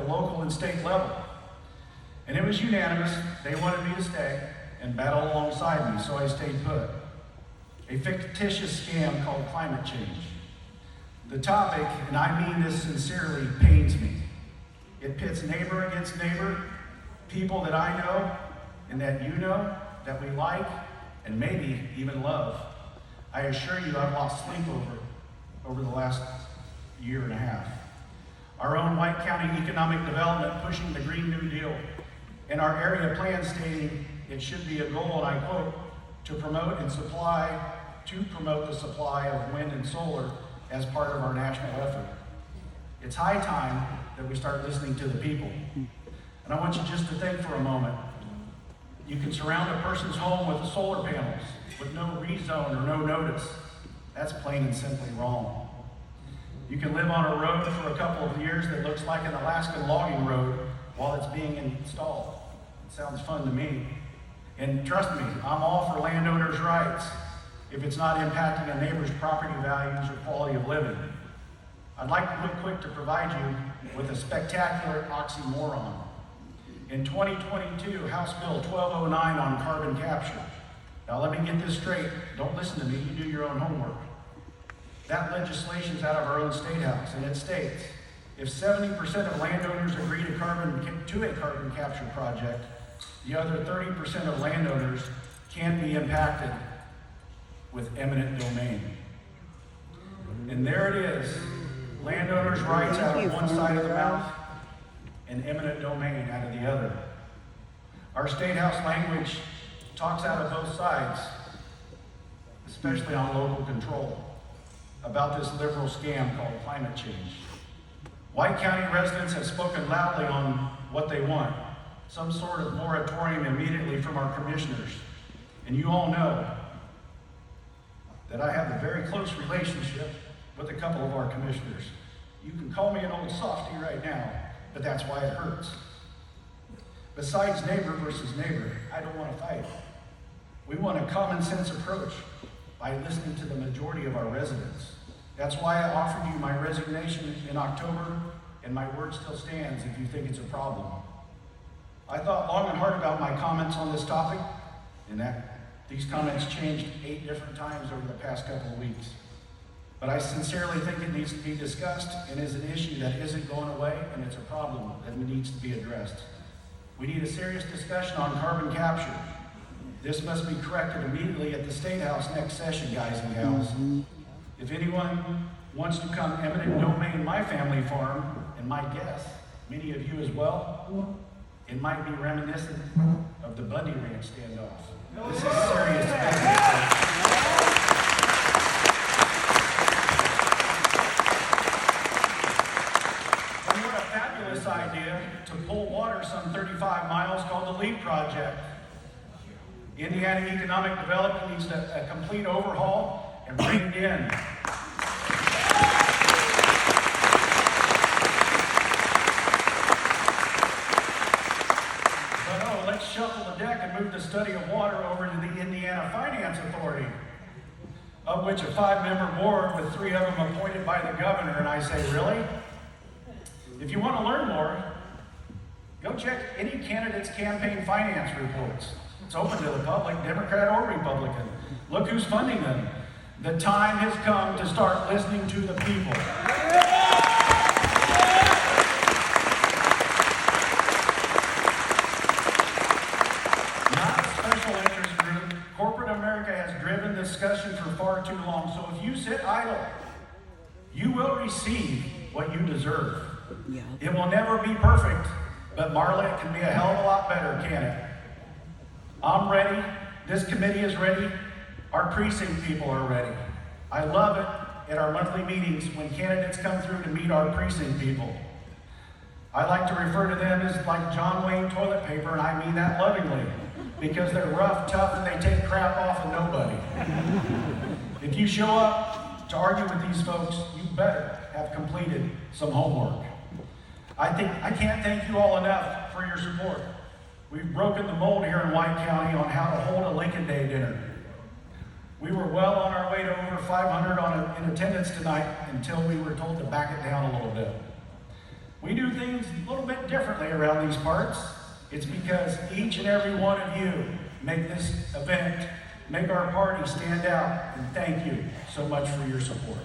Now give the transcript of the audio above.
local and state level. And it was unanimous. They wanted me to stay and battle alongside me, so I stayed put. A fictitious scam called climate change. The topic, and I mean this sincerely, pains me. It pits neighbor against neighbor, people that I know and that you know, that we like, and maybe even love. I assure you I've lost sleep over the last year and a half. Our own White County economic development pushing the Green New Deal, and our area plan stating it should be a goal, and I quote, to promote the supply of wind and solar as part of our national effort. It's high time that we start listening to the people. And I want you just to think for a moment. You can surround a person's home with solar panels with no rezone or no notice. That's plain and simply wrong. You can live on a road for a couple of years that looks like an Alaskan logging road while it's being installed. It sounds fun to me. And trust me, I'm all for landowners' rights if it's not impacting a neighbor's property values or quality of living. I'd like real quick to provide you with a spectacular oxymoron. In 2022, House Bill 1209 on carbon capture. Now let me get this straight. Don't listen to me, you do your own homework. That legislation's out of our own state house, and it states, if 70% of landowners agree to a carbon capture project, the other 30% of landowners can be impacted with eminent domain. And there it is, landowners' rights out of one side of the mouth and eminent domain out of the other. Our state house language talks out of both sides, especially on local control, about this liberal scam called climate change. White County residents have spoken loudly on what they want, some sort of moratorium immediately from our commissioners. And you all know that I have a very close relationship with a couple of our commissioners. You can call me an old softy right now, but that's why it hurts. Besides neighbor versus neighbor, I don't want to fight. We want a common sense approach by listening to the majority of our residents. That's why I offered you my resignation in October, and my word still stands if you think it's a problem. I thought long and hard about my comments on this topic, and that these comments changed 8 different times over the past couple of weeks. But I sincerely think it needs to be discussed and is an issue that isn't going away, and it's a problem that needs to be addressed. We need a serious discussion on carbon capture. This must be corrected immediately at the State House next session, guys and gals. If anyone wants to come eminent domain my family farm, and my guess, many of you as well, it might be reminiscent of the Bundy Ranch standoff. This is serious business. Idea to pull water some 35 miles called the LEAP project. Indiana economic development needs a complete overhaul and bring it in. But let's shuffle the deck and move the study of water over to the Indiana Finance Authority, of which a 5-member board with 3 of them appointed by the governor. And I say, really? If you want to learn more, go check any candidate's campaign finance reports. It's open to the public, Democrat or Republican. Look who's funding them. The time has come to start listening to the people. Not a special interest group. Corporate America has driven discussion for far too long. So if you sit idle, you will receive what you deserve. Yeah. It will never be perfect, but Marla, it can be a hell of a lot better, can it? I'm ready. This committee is ready. Our precinct people are ready. I love it at our monthly meetings when candidates come through to meet our precinct people. I like to refer to them as like John Wayne toilet paper, and I mean that lovingly, because they're rough, tough, and they take crap off of nobody. If you show up to argue with these folks, you better have completed some homework. I can't thank you all enough for your support. We've broken the mold here in White County on how to hold a Lincoln Day dinner. We were well on our way to over 500 in attendance tonight until we were told to back it down a little bit. We do things a little bit differently around these parts. It's because each and every one of you make this event, make our party stand out, and thank you so much for your support.